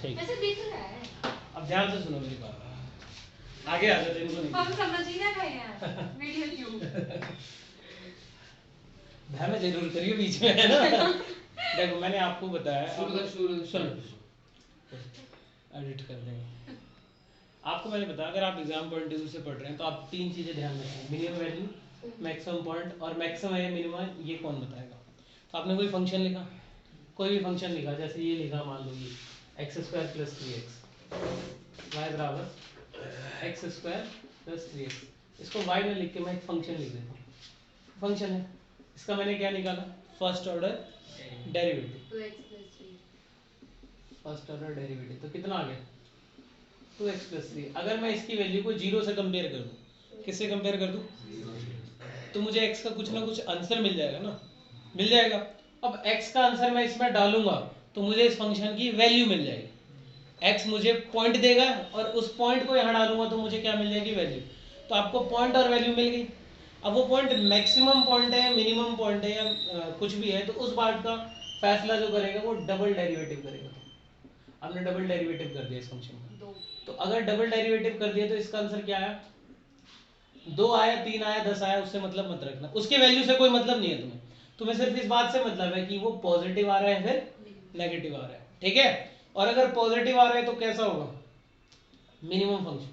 ठीक, ऐसे दिख रहा है। अब ध्यान से सुनो मेरी बात, आगे आ जाते इनको नहीं हम समझ ही ना गए हैं वीडियो क्यों। ध्यान जरूर करिए बीच में, है ना। देखो मैंने आपको बताया, सुनो एडिट कर देंगे। आपको मैंने बताया अगर आप एग्जाम पॉइंट ऑफ व्यू से पढ़ रहे हैं तो आप तीन चीजें ध्यान रखें, मिनिमम वैल्यू, मैक्सिमम पॉइंट और मैक्सिमम है मिनिमम, ये कौन बताएगा। तो आपने कोई फंक्शन लिखा, कोई भी फंक्शन लिखा, जैसे ये लिखा, मान लो ये x square plus 3x y बराबर एक्स स्क्वायर प्लस 3x, इसको y में लिख के मैं एक फंक्शन लिख देता हूँ, फंक्शन है, इसका मैंने क्या निकाला, first order derivative, 2x+3। First order derivative, तो कितना आ गया 2x+3। अगर मैं इसकी वैल्यू को 0 से कंपेयर कर दूं, किससे कंपेयर कर दूं, तो मुझे x का कुछ ना कुछ आंसर मिल जाएगा ना, मिल जाएगा। अब x का आंसर मैं इसमें डालूंगा तो मुझे इस फंक्शन की वैल्यू मिल जाएगी, x मुझे पॉइंट देगा और उस पॉइंट को यहाँ डालूंगा तो मुझे क्या मिल जाएगी, वैल्यू। तो आपको पॉइंट और वैल्यू मिल गई। अब वो पॉइंट मैक्सिमम पॉइंट है, मिनिमम पॉइंट है, या कुछ भी है, तो उस बात का फैसला जो करेगा वो डबल डेरिवेटिव करेगा। तो आपने डबल डेरिवेटिव कर दिया इस फंक्शन का, तो अगर डबल डेरिवेटिव कर दिया तो इसका आंसर क्या आया, 2 आया, 3 आया, 10 आया, उससे मतलब मत रखना, उसके वैल्यू से कोई मतलब नहीं है तुम्हें, तुम्हें सिर्फ इस बात से मतलब है कि वो पॉजिटिव आ रहा है फिर नेगेटिव आ रहा है, ठीक है। और अगर पॉजिटिव आ रहा है तो कैसा होगा, मिनिमम फंक्शन,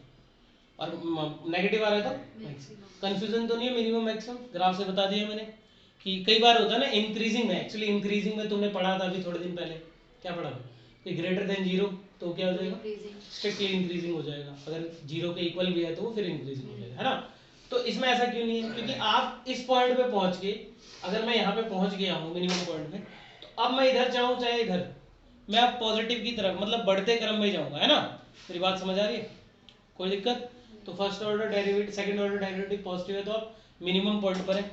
और नेगेटिव आ रहा है तो कंफ्यूजन तो नहीं है, मिनिमम मैक्सिमम ग्राफ से बता दिया मैंने कि कई बार होता है ना इंक्रीजिंग में, एक्चुअली इंक्रीजिंग में तुमने पढ़ा था अभी थोड़े दिन पहले, क्या पढ़ा था कि ग्रेटर देन 0 तो क्या हो जाएगा, स्ट्रिक्टली इंक्रीजिंग हो जाएगा, अगर 0 के इक्वल भी है तो वो फिर इंक्रीजिंग हो जाएगा, है ना। तो इसमें ऐसा क्यों नहीं है, क्योंकि आप इस पॉइंट पे पहुंच के, अगर मैं यहाँ पे पहुंच गया हूँ मिनिमम पॉइंट पे, तो अब मैं इधर चाहूँ चाहे इधर, मैं अब पॉजिटिव की तरफ, मतलब बढ़ते क्रम में जाऊंगा, है ना। मेरी बात समझ आ रही है, कोई दिक्कत। तो first order derivative, second order derivative positive है तो आप मिनिमम पॉइंट पर है,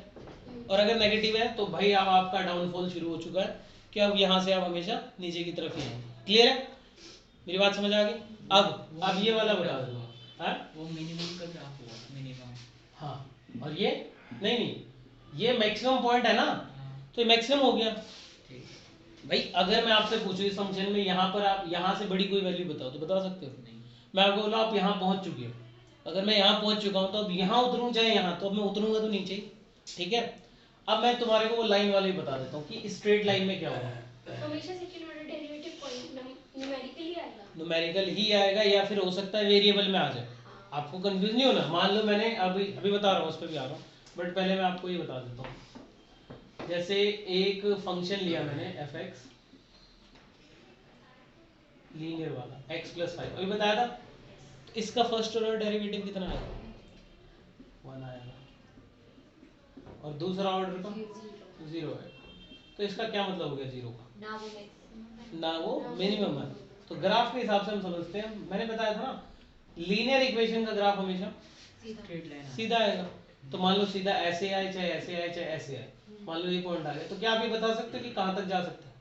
और अगर नेगेटिव है तो भाई अब आपका डाउनफॉल शुरू हो चुका है कि अब यहाँ से आप हमेशा नीचे की तरफ ही हैं। क्लियर है, मेरी बात समझ आ गई। अब ये वाला बता दो, हाँ वो मिनिमम का ग्राफ हुआ, मिनिमम। हाँ, और ये नहीं नहीं, ये मैक्सिमम पॉइंट है ना, तो ये मैक्सिमम हो गया। भाई अगर मैं आपसे पूछूं इस फंक्शन में यहाँ पर आप यहाँ से बड़ी कोई वैल्यू बताओ तो बता सकते हो, नहीं। मैं आपको बोला आप यहाँ पहुँच चुके हो, अगर मैं यहाँ पहुँच चुका हूँ तो अब यहाँ उतरूँ चाहे यहाँ, तो अब मैं उतरूँगा तो नीचे ही, ठीक है। अब मैं तुम्हारे को वो लाइन वाले ही बता देता हूँ कि स्ट्रेट लाइन में क्या होगा, हमेशा second order derivative point numerically आएगा, न्यूमेरिकल ही आएगा या फिर हो सकता है वेरिएबल में आ जाए। आपको कंफ्यूज नहीं होना, मान लो मैंने अभी अभी बता रहा हूँ, उस पर भी आ रहा हूँ, बट पहले मैं आपको ये बता देता हूँ। जैसे एक फंक्शन लिया मैंने एफ एक्स, लीनियर वाला x+5 अभी बताया था, तो इसका फर्स्ट ऑर्डर डेरिवेटिव कितना आएगा, 1 आएगा, और दूसरा ऑर्डर का 0 आएगा। तो इसका क्या मतलब हो गया 0 का, ना वो मिनिमम है। तो ग्राफ के हिसाब से हम समझते हैं, मैंने बताया था ना लीनियर इक्वेशन का ग्राफ हमेशा सीधा आएगा। तो मान लो सीधा ऐसे आए चाहे ऐसे आए चाहे ऐसे आए, मान लो ये पॉइंट आ गया, तो क्या आप ये बता सकते हो कि कहाँ तक जा सकता है,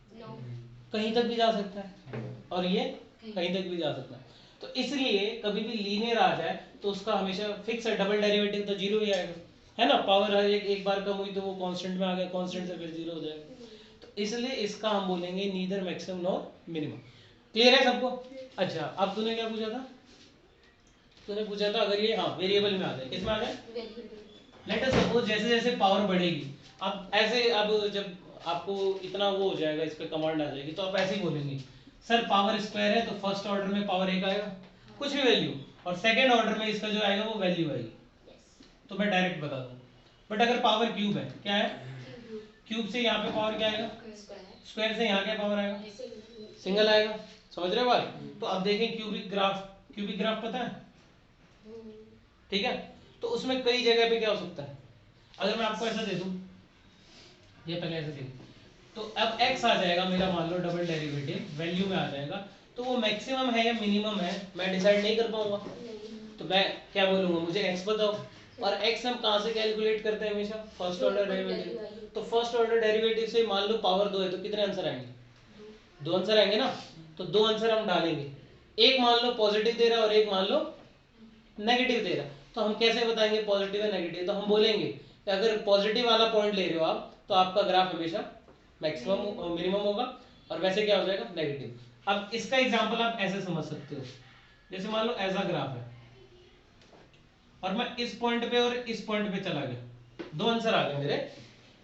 कहीं तक भी जा सकता है, और ये कहीं तक भी जा सकता है। तो इसलिए कभी भी लीनियर आ जाए तो उसका हमेशा फिक्स है, डबल डेरिवेटिव तो 0 ही आएगा, है ना। पावर एक बार कम हुई तो वो कांस्टेंट में आ गया, कांस्टेंट से फिर 0 हो जाएगा। तो इसलिए इसका हम बोलेंगे neither maximum nor minimum. Clear है सबको। अच्छा अब तूने क्या पूछा था, तूने पूछा था अगर ये हाँ वेरिएबल में आ जाए, किसमें आ जाए, लेट अस सपोज जैसे जैसे पावर बढ़ेगी, अब ऐसे, अब जब आपको इतना वो हो जाएगा, इस पे कमांड आ जाएगी, तो आप ऐसे ही बोलेंगे सर पावर स्क्वायर है तो फर्स्ट ऑर्डर में पावर 1 आएगा, कुछ भी वैल्यू, और सेकंड ऑर्डर में इसका जो आएगा वो वैल्यू आएगी, तो मैं डायरेक्ट बता दूँ। बट अगर पावर क्यूब है, क्या है, क्यूब से यहाँ पे पावर क्या आएगा, स्क्वायर से यहाँ क्या पावर आएगा, सिंगल आएगा, समझ रहे हो बात। तो अब देखें क्यूबिक ग्राफ पता है, ठीक है। तो उसमें कई जगह पे क्या हो सकता है, अगर मैं आपको ऐसा दे दूं, ये पहले ऐसे दे दूं, तो अब x आ जाएगा मेरा, मान लो डबल डेरिवेटिव वैल्यू में आ जाएगा, तो वो मैक्सिमम है या मिनिमम है मैं डिसाइड नहीं कर पाऊंगा। तो मैं क्या बोलूंगा, मुझे x बताओ, और x हम कहाँ से कैलकुलेट करते हैं हमेशा, फर्स्ट ऑर्डर डेरिवेटिव। तो फर्स्ट ऑर्डर डेरिवेटिव से मान लो पावर 2 है तो कितने आंसर आएंगे, 2 आंसर आएंगे ना। तो 2 आंसर हम डालेंगे, एक मान लो पॉजिटिव दे रहा है और एक मान लो नेगेटिव दे रहा है, तो हम कैसे बताएंगे पॉजिटिव है नेगेटिव, तो हम बोलेंगे कि अगर पॉजिटिव वाला पॉइंट ले रहे हो आप तो आपका ग्राफ हमेशा मैक्सिमम मिनिमम होगा, और वैसे क्या हो जाएगा नेगेटिव। अब इसका एग्जांपल आप ऐसे समझ सकते हो, जैसे मान लो ऐसा ग्राफ है और मैं इस पॉइंट पे और इस पॉइंट पे चला गया, दो आंसर आ गए मेरे,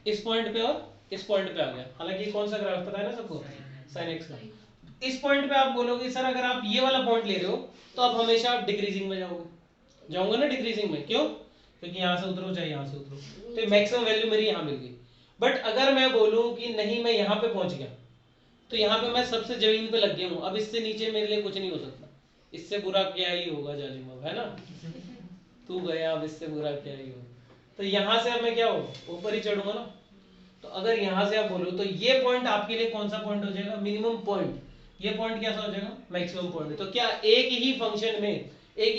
इस पॉइंट पे और इस पॉइंट पे आ गया। हालांकि ये कौन सा ग्राफ पता है ना सबको, sin x का। इस पॉइंट पे आप बोलोगे सर अगर आप ये वाला पॉइंट ले रहे हो तो आप हमेशा आप डिक्रीजिंग में जाओगे ना, डिक्रीजिंग में। क्यों? क्योंकि यहाँ से उतरो चाहे यहाँ से उतरो, तो मैक्सिमम वैल्यू मेरी यहाँ मिल गई। बट अगर मैं बोलूँ कि नहीं मैं यहाँ पे पहुंच गया, तो यहाँ पे मैं सबसे जमीन पे लग गया हूँ, अब इससे नीचे मेरे लिए कुछ नहीं हो सकता, इससे बुरा क्या ही होगा जालिम, है ना, तू गया अब इससे बुरा क्या ही हो। तो यहाँ से अब मैं क्या हो, ऊपर ही चढ़ूंगा ना। तो अगर यहाँ से आप बोलो तो ये पॉइंट आपके लिए कौन सा पॉइंट हो जाएगा, मिनिमम पॉइंट। ये पॉइंट कैसा हो जाएगा, मैक्सिमम पॉइंट। तो क्या एक ही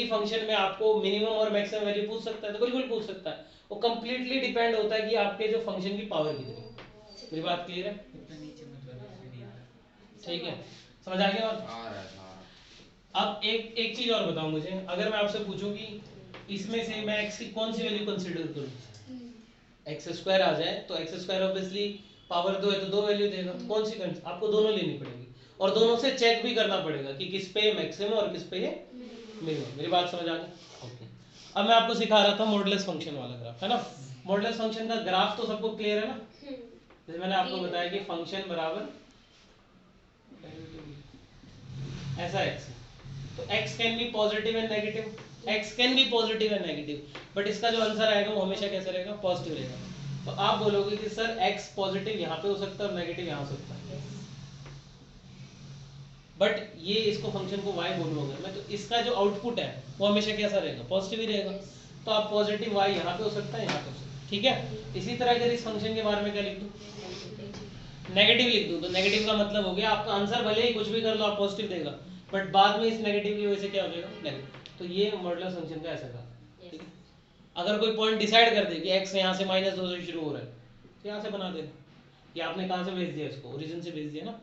फंक्शन में आपको मिनिमम और मैक्सिमम वैल्यू पूछ सकता है? तो बिल्कुल पूछ सकता है। वो कंप्लीटली डिपेंड होता है कि आपके जो फंक्शन की पावर कितनी है। मेरी बात क्लियर है? ठीक है, समझ आ गया बात? अब एक चीज और बताओ मुझे, अगर मैं आपसे पूछूं कि इसमें से मैं x की कौन सी वैल्यू कंसीडर करूं, एक्स स्क्वायर आ जाए तो एक्स स्क्वायर ऑब्वियसली पावर 2 है तो 2 वैल्यू देगा। कौन सी आपको दोनों लेनी पड़ेगी और दोनों से चेक भी करना पड़ेगा कि किस पे मैक्सिमम और किस पे है मिनिमम। मेरी बात समझ आ गई? ओके। अब मैं आपको सिखा रहा था मॉडुलस फंक्शन वाला ग्राफ, है ना। मॉडुलस फंक्शन का ग्राफ तो सबको क्लियर है ना। जैसे मैंने आपको बताया कि फंक्शन बराबर ऐसा x, तो x can be positive and negative, x can be positive and negative, but इसका जो आंसर आएगा वो हमेशा कैसे रहेगा, पॉजिटिव रहेगा। तो आप बोलोगे कि सर x पॉजिटिव यहाँ पे हो सकता है और नेगेटिव यहाँ हो सकता है, बट ये इसको फंक्शन को y बोलूँ अगर मैं, तो इसका जो आउटपुट है वो हमेशा कैसा रहेगा, पॉजिटिव ही रहेगा। तो आप पॉजिटिव y यहाँ पे हो सकता है, यहाँ पे हो सकता है, ठीक है। इसी तरह अगर इस फंक्शन के बारे में क्या लिख दूँ, नेगेटिव लिख दूँ, तो नेगेटिव का मतलब हो गया आपका आंसर भले ही कुछ भी कर लो आप पॉजिटिव देगा, बट बाद में इस नेगेटिव की वजह से क्या हो जाएगा, नेगेटिव। तो ये मॉडुलस फंक्शन का ऐसा था, ठीक है। अगर कोई पॉइंट डिसाइड कर दे कि x यहाँ से -2 से शुरू हो रहा है, तो यहाँ से बना देना। ये आपने कहाँ से भेज दिया, इसको ओरिजिन से भेज दिया ना,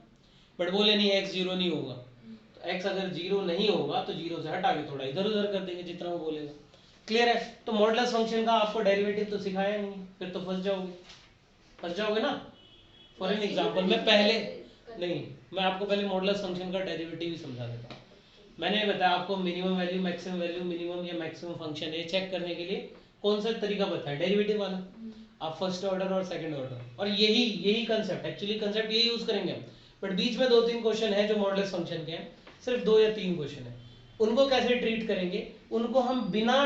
बट बोले नहीं x 0 नहीं होगा, तो x अगर 0 नहीं होगा तो 0 से हटा के थोड़ा इधर उधर कर देंगे जितना वो बोलेगा। क्लियर है? तो मॉडुलस फंक्शन का आपको डेरिवेटिव तो सिखाया नहीं, फिर तो फंस जाओगे ना। फॉर एन एग्जांपल मैं आपको पहले मॉडुलस फंक्शन का डेरिवेटिव ही समझा देता हूँ। मैंने बताया आपको minimum value maximum value, minimum या मैक्सिमम फंक्शन है चेक करने के लिए कौन सा तरीका बताया, डेरिवेटिव वाला। आप फर्स्ट ऑर्डर और सेकंड ऑर्डर, और यही कंसेप्ट, एक्चुअली कंसेप्ट यही यूज करेंगे हम। बट बीच में 2-3 क्वेश्चन है जो मॉडुलस फंक्शन के हैं, सिर्फ 2 या 3 क्वेश्चन है। उनको कैसे ट्रीट करेंगे, उनको हम बिना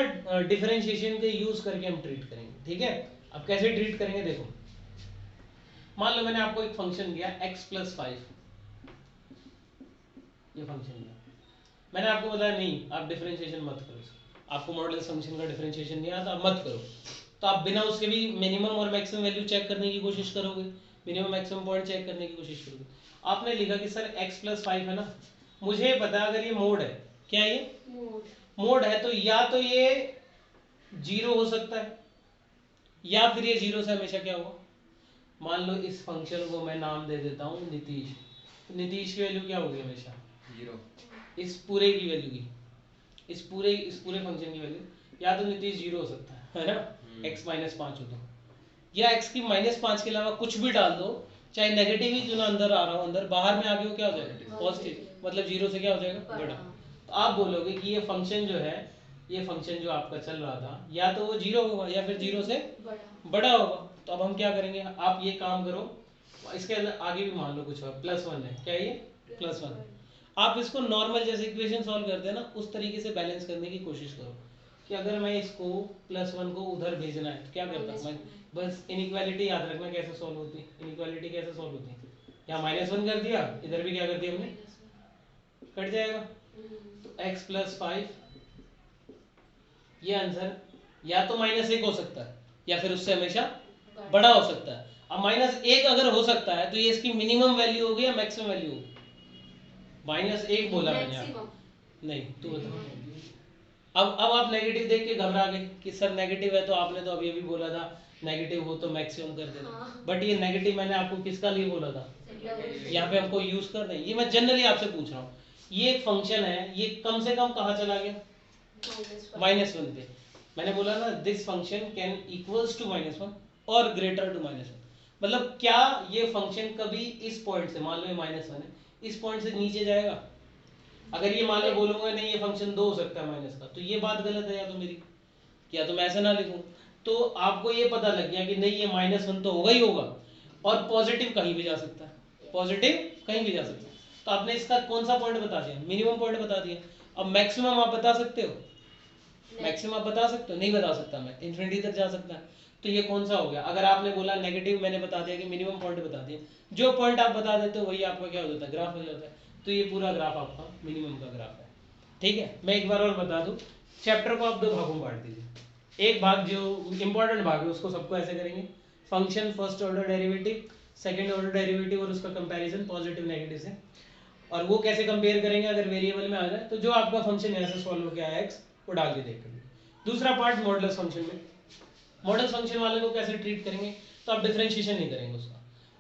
डिफरेंशिएशन के यूज करके हम ट्रीट करेंगे, ठीक है। अब कैसे ट्रीट करेंगे देखो, मान लो मैंने आपको एक फंक्शन दिया x + 5, ये फंक्शन दिया, मैंने आपको बताया नहीं आप डिफरेंशिएशन मत करो, आपको मॉडुलस फंक्शन का डिफरेंशिएशन नहीं आता, आप मत करो। तो आप बिना उसके भी मिनिमम और मैक्सिमम वैल्यू चेक करने की कोशिश करोगे, मिनिमम मैक्सिमम पॉइंट चेक करने की कोशिश करोगे। आपने लिखा कि सर x + 5 है ना, मुझे पता है अगर ये मोड है, क्या ये मोड है, तो या तो ये 0 हो सकता है या फिर ये 0 से हमेशा क्या होगा। मान लो इस फंक्शन को मैं नाम दे देता हूँ नीतीश, तो नीतीश की वैल्यू क्या होगी, हमेशा 0। इस पूरे की वैल्यू की, इस पूरे फंक्शन की वैल्यू या तो नीतीश 0 हो सकता है ना, x - 5 हो तो, या x की -5 के अलावा कुछ भी डाल दो, चाहे नेगेटिव ही क्यों ना अंदर आ रहा हो, अंदर बाहर में आगे वो क्या हो जाएगा, पॉजिटिव, मतलब 0 से क्या हो जाएगा, बड़ा। तो आप बोलोगे कि ये फंक्शन जो है, ये फंक्शन जो आपका चल रहा था, या तो वो 0 होगा या फिर 0 से बड़ा होगा। तो अब हम क्या करेंगे, आप ये काम करो, इसके अंदर आगे भी मान लो कुछ और +1 है, क्या ये +1, आप इसको नॉर्मल जैसे इक्वेशन सॉल्व करते हैं ना उस तरीके से बैलेंस करने की कोशिश करो कि अगर मैं इसको +1 को उधर भेजना है तो क्या करता हूँ मैं, बस इनइक्वालिटी याद रखना कैसे सॉल्व होती है, इनइक्वालिटी कैसे सॉल्व होती है, यहाँ -1 कर दिया, इधर भी क्या कर दिया हमने, कट जाएगा। तो x + 5, ये आंसर या तो -1 हो सकता है या फिर उससे हमेशा बड़ा हो सकता है। अब -1 अगर हो सकता है तो ये इसकी मिनिमम वैल्यू होगी या मैक्सिमम वैल्यू होगी, -1 बोला मैंने आपको, नहीं तू बता। अब आप नेगेटिव देख के घबरा गए कि सर नेगेटिव है, तो आपने तो अभी भी बोला था नेगेटिव हो तो मैक्सिमम कर देना, बट ये नेगेटिव मैंने आपको किसका लिए बोला था, यहाँ पे हमको यूज करना है, ये मैं जनरली आपसे पूछ रहा हूँ। ये एक फंक्शन है, ये कम से कम कहाँ चला गया, -1 पे। मैंने बोला ना this function can equals to -1 और ग्रेटर टू -1, मतलब क्या ये फंक्शन कभी इस पॉइंट से, मान लो ये -1 है, इस पॉइंट से नीचे जाएगा। अगर ये मान लो बोलूंगा नहीं ये फंक्शन 2 हो सकता है माइनस का, तो ये बात गलत है या तो मेरी, या तो मैं ऐसा ना लिखूं। तो आपको ये पता लग गया कि नहीं ये -1 तो होगा ही होगा, और पॉजिटिव कहीं भी जा सकता है, पॉजिटिव कहीं भी जा सकता है। तो आपने इसका कौन सा पॉइंट बता दिया, मिनिमम पॉइंट बता दिया। अब मैक्सिमम आप बता सकते हो, मैक्सिमम आप बता सकते हो, नहीं बता सकता मैं, इन्फिनिटी तक जा सकता है। तो ये कौन सा हो गया, अगर आपने बोला नेगेटिव, मैंने बता दिया कि मिनिमम पॉइंट बता दिया, जो पॉइंट आप बता देते हो वही आपका क्या हो जाता है, ग्राफ हो जाता है। तो ये पूरा ग्राफ आपका मिनिमम का ग्राफ है। ठीक है, मैं एक बार और बता दूं, चैप्टर को आप 2 भागों में बांट दीजिए। एक भाग जो इंपॉर्टेंट भाग है उसको सबको ऐसे करेंगे, function first order derivative, second order derivative और उसका कंपैरिजन पॉजिटिव नेगेटिव से। और वो कैसे कंपेयर करेंगे, अगर वेरिएबल में आ जाए तो जो आपका फंक्शन यहाँ से सॉल्व होकर आया एक्स, वो डाल के देखेंगे। दूसरा पार्ट मॉडुलस फंक्शन में, मॉडुलस फंक्शन वाले को कैसे ट्रीट करेंगे, तो आप डिफरेंशिएशन नहीं करेंगे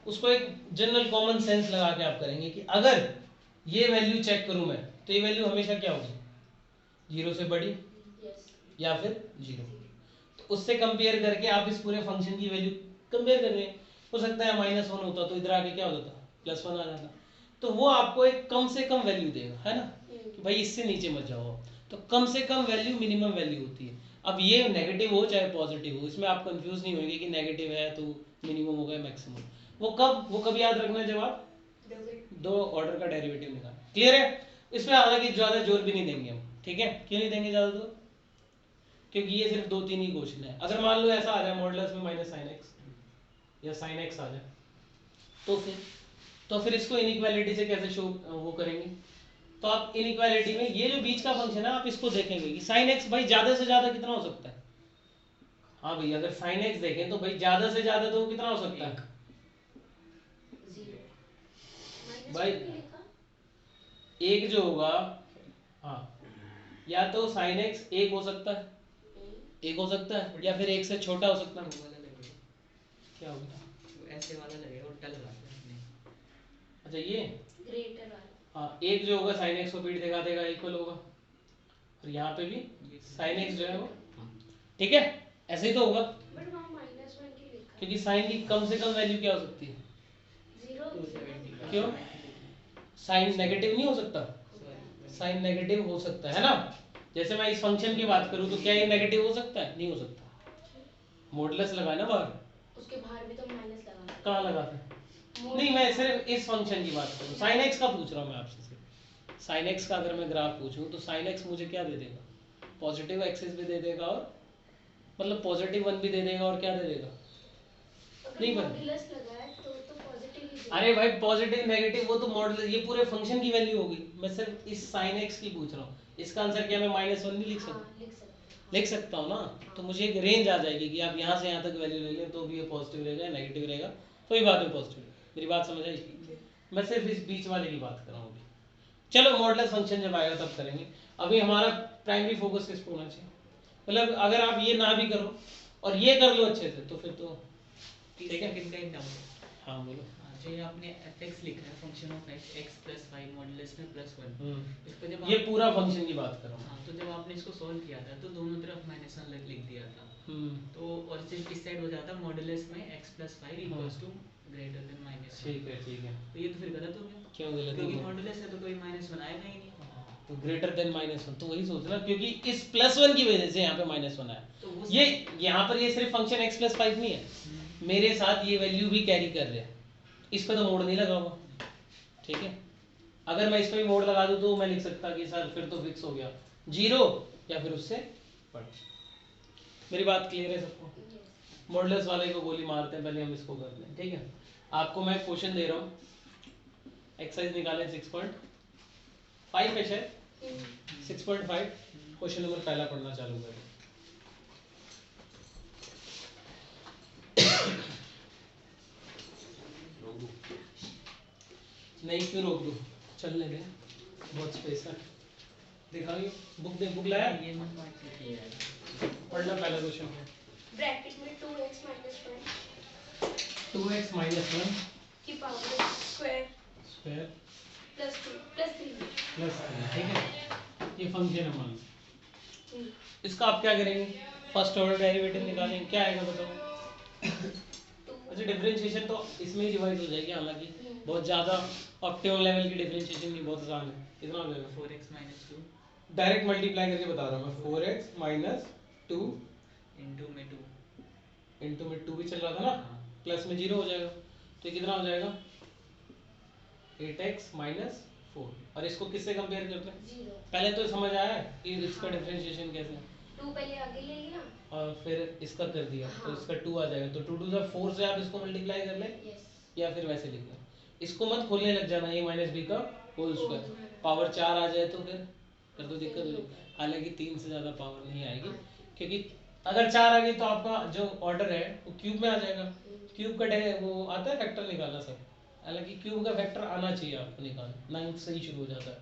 उसको एक जनरल कॉमन सेंस लगा के आप करेंगे कि अगर ये वैल्यू चेक करूं मैं, तो ये वैल्यू हमेशा क्या होगी, 0 से बड़ी या फिर 0। तो उससे कंपेयर करके आप इस पूरे फंक्शन की वैल्यू कंपेयर कर रहे हैं। हो सकता है -1 होता तो इधर आके क्या हो जाता, +1 आ जाता। तो वो आपको एक कम से कम वैल्यू देगा, है ना, कि भाई इससे नीचे मत जाओ। तो कम से कम वैल्यू मिनिमम वैल्यू होती है। अब ये नेगेटिव हो चाहे पॉजिटिव हो, इसमें आप कंफ्यूज नहीं होंगे कि नेगेटिव है तो मिनिमम होगा मैक्सिमम। वो कब याद रखना, जब आप 2 ऑर्डर का डेरिवेटिव निकाल। क्लियर है, इसमें हालांकि ज्यादा जोर भी नहीं देंगे हम, ठीक है। क्यों नहीं देंगे ज्यादा जोर, क्योंकि ये सिर्फ 2-3 ही क्वेश्चन है। अगर मान लो ऐसा आ जाए मॉडुलस में -sin x या sin x आ जाए, तो फिर इसको इनइक्वालिटी से कैसे शो वो करेंगे। तो आप इनइक्वालिटी में ये जो बीच का फंक्शन है आप इसको देखेंगे कि sin x भाई ज्यादा से ज्यादा कितना हो सकता है। हाँ भाई, अगर sin x देखें तो भाई ज्यादा से ज्यादा तो कितना हो सकता है भाई, एक जो होगा, हाँ, या तो sin x 1 हो सकता है, 1 हो सकता है, या फिर 1 से छोटा हो सकता है। क्या होगा, ऐसे वाला लगेगा, उल्टा लगा देंगे। अच्छा ये ग्रेटर वाला, हाँ, एक जो होगा sin x को पीठ दिखा देगा इक्वल होगा, और यहाँ पे भी sin x जो है वो, ठीक है, ऐसे ही तो होगा। बट वहाँ -1 की लिखा है। क्योंकि sin की कम से कम वैल्यू क्या हो सकती है, 0 क्यों, साइन नेगेटिव नहीं हो सकता, साइन नेगेटिव हो सकता है ना। जैसे मैं इस फंक्शन की बात करूं तो क्या ये नेगेटिव हो सकता है, नहीं हो सकता। मॉडुलस लगाए ना बाहर, उसके बाहर भी तो माइनस लगा, कहाँ लगाते हैं, नहीं मैं सिर्फ इस फंक्शन की बात करूं, sin x का पूछ रहा हूं मैं आपसे सिर्फ। sin x का अगर मैं ग्राफ पूछूं तो sin x मुझे क्या दे देगा, पॉजिटिव एक्सिस भी दे देगा, और मतलब +1 भी दे देगा, और क्या दे देगा, नहीं पता। मॉडुलस लगा है तो पॉजिटिव ही देगा। अरे भाई पॉजिटिव नेगेटिव वो तो मॉडुलस, ये पूरे फंक्शन की वैल्यू होगी। मैं सिर्फ इस sin x की पूछ रहा हूँ। इसका आंसर क्या मैं -1 भी लिख सकता हूँ, लिख सकता हूँ ना। तो मुझे एक रेंज आ जाएगी कि आप यहाँ से यहाँ तक वैल्यू ले लें तो भी ये पॉजिटिव रहेगा, नेगेटिव रहेगा, कोई बात नहीं पॉजिटिव। मेरी बात समझ आई, मैं सिर्फ इस बीच वाले की बात कर रहा हूँ अभी। चलो मॉडुलस फंक्शन जब आएगा तब करेंगे, अभी हमारा प्राइमरी फोकस किस पे होना चाहिए। मतलब अगर आप ये ना भी करो और ये कर लो अच्छे से तो फिर तो ठीक है। कितना एक डाउट, हाँ बोलो। जो ये आपने fx लिखा है, function of x x + 5 modulus में +1, इसको जब ये आप, पूरा फंक्शन की बात कर रहा हूँ। हाँ, तो जब आपने इसको सॉल्व किया था तो दोनों तरफ -1 लिख दिया था, तो और सिर्फ इस साइड हो जाता मॉडुलस में x + 5 = ग्रेटर देन -1। ठीक है। तो ये तो फिर गलत हो गया, क्यों गलत हो क्योंकि गया? मॉडुलस है तो कोई -1 आएगा ही नहीं। तो ग्रेटर देन -1, तो वही सोच रहा, क्योंकि इस +1 की वजह से यहाँ पे -1 आया। तो वो ये यहाँ पर ये सिर्फ फंक्शन x + 5 नहीं है, मेरे साथ ये वैल्यू भी कैरी कर रहे हैं, इस पे तो मोड़ नहीं लगा हुआ, ठीक है। अगर मैं इस पे भी मोड़ लगा दूं तो मैं लिख सकता कि सर फिर तो फिक्स हो गया 0 या फिर उससे बड़ा। मेरी बात क्लियर है सबको? मॉडुलस वाले को गोली मारते हैं, पहले हम इसको करते हैं, ठीक है। आपको मैं क्वेश्चन दे रहा हूँ, एक्सरसाइज निकालें 6.5 पे शायद 6.5, क्वेश्चन नंबर पहला पढ़ना चालू करें। नहीं क्यों रोक दो, चलने दें, बहुत स्पेस है। दिखाइए बुक, दे बुक लाया, ये मन पार्ट लिखी है, पढ़ना पहला क्वेश्चन है। ब्रैकेट में 2x - 1 2x - 1 की पावर स्क्वायर स्क्वायर +2 +3 +3, ठीक है। ये फंक्शन है मान लो, इसका आप क्या करेंगे, फर्स्ट ऑर्डर डेरिवेटिव निकालेंगे, क्या आएगा बताओ। अच्छा डिफरेंशिएशन तो इसमें ही रिवाइज हो जाएगी, हालांकि बहुत ज़्यादा ऑप्टिमम लेवल की डिफरेंशिएशन की बहुत आसान है। कितना हो जाएगा? 4x minus 2 डायरेक्ट मल्टीप्लाई करके बता रहा हूँ मैं। 4x माइनस 2 इंटू में 2 इंटू में 2 भी चल रहा था ना, हाँ। प्लस में 0 हो जाएगा, तो ये कितना हो जाएगा? 8x minus 4। और इसको किससे कंपेयर करते हैं? 0 पहले तो समझ आया है कि इसका डिफरेंशिएशन कैसे है, 2 पहले आगे ले लिया। और फिर इसका कर दिया तो हाँ। इसका 2 आ जाएगा, तो 2 टू द 4 से आप इसको मल्टीप्लाई कर लें यस या फिर वैसे लिख लें। इसको मत खोलने लग जाना, a माइनस बी का होल स्क्वायर, पावर 4 आ जाए तो फिर तो दिक्कत हो जाएगी। हालांकि 3 से ज़्यादा पावर नहीं आएगी, क्योंकि अगर 4 आ गई तो आपका जो ऑर्डर है वो क्यूब में आ जाएगा। क्यूब का वो आता है फैक्टर निकालना सब, हालांकि क्यूब का फैक्टर आना चाहिए आपको निकालना, 9 से ही शुरू हो जाता है।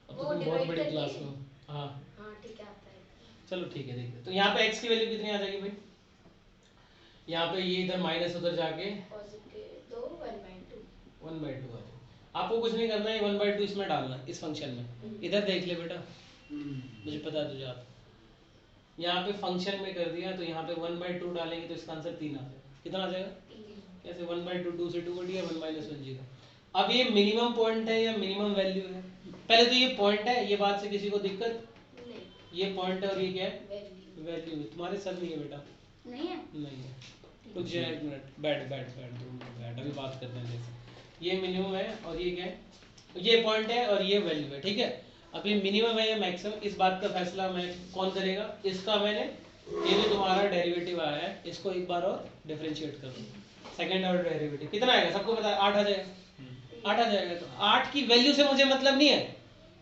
अब तो वो तुम बहुत divide बड़ी करके? क्लास में हो। हाँ हाँ ठीक है आता है। चलो ठीक है, देखिए तो यहाँ पे x की वैल्यू कितनी आ जाएगी भाई? यहाँ पे ये इधर माइनस उधर जाके पॉजिटिव 2 1/2 1/2 आ जाएगा। आपको कुछ नहीं करना है, 1/2 इसमें डालना है इस फंक्शन में। इधर देख ले बेटा, मुझे पता है तुझे आता है। यहाँ पे फंक्शन में कर दिया तो यहाँ पे 1/2 डालेंगे तो इसका आंसर 3 आ जाएगा। कितना आ जाएगा? कैसे? 1/2, 2 से 2 कट गया, 1 माइनस 1 0। अब ये मिनिमम पॉइंट है या मिनिमम वैल्यू है? पहले तो ये पॉइंट है, ये बात से किसी को दिक्कत? नहीं ये पॉइंट है और ये क्या है? Value value. तुम्हारे सर नहीं है बेटा? नहीं है। नहीं है। रुक जा एक मिनट, बैठ बैठ बैठ 2 मिनट बैठ, अभी बात करते हैं जैसे। ये मिनिमम है और ये क्या है? ये पॉइंट है और ये वैल्यू है, ठीक है। अब ये मिनिमम है या मैक्सिमम, इस बात का फैसला मैं कौन करेगा? इसका मैंने ये जो तुम्हारा डेरिवेटिव आया है इसको एक बार और डिफरेंशिएट कर दो। सेकंड ऑर्डर डेरिवेटिव कितना आएगा? सबको पता है 8 आ जाएगा। 8 आ जाएगा, तो 8 की वैल्यू से मुझे मतलब नहीं है।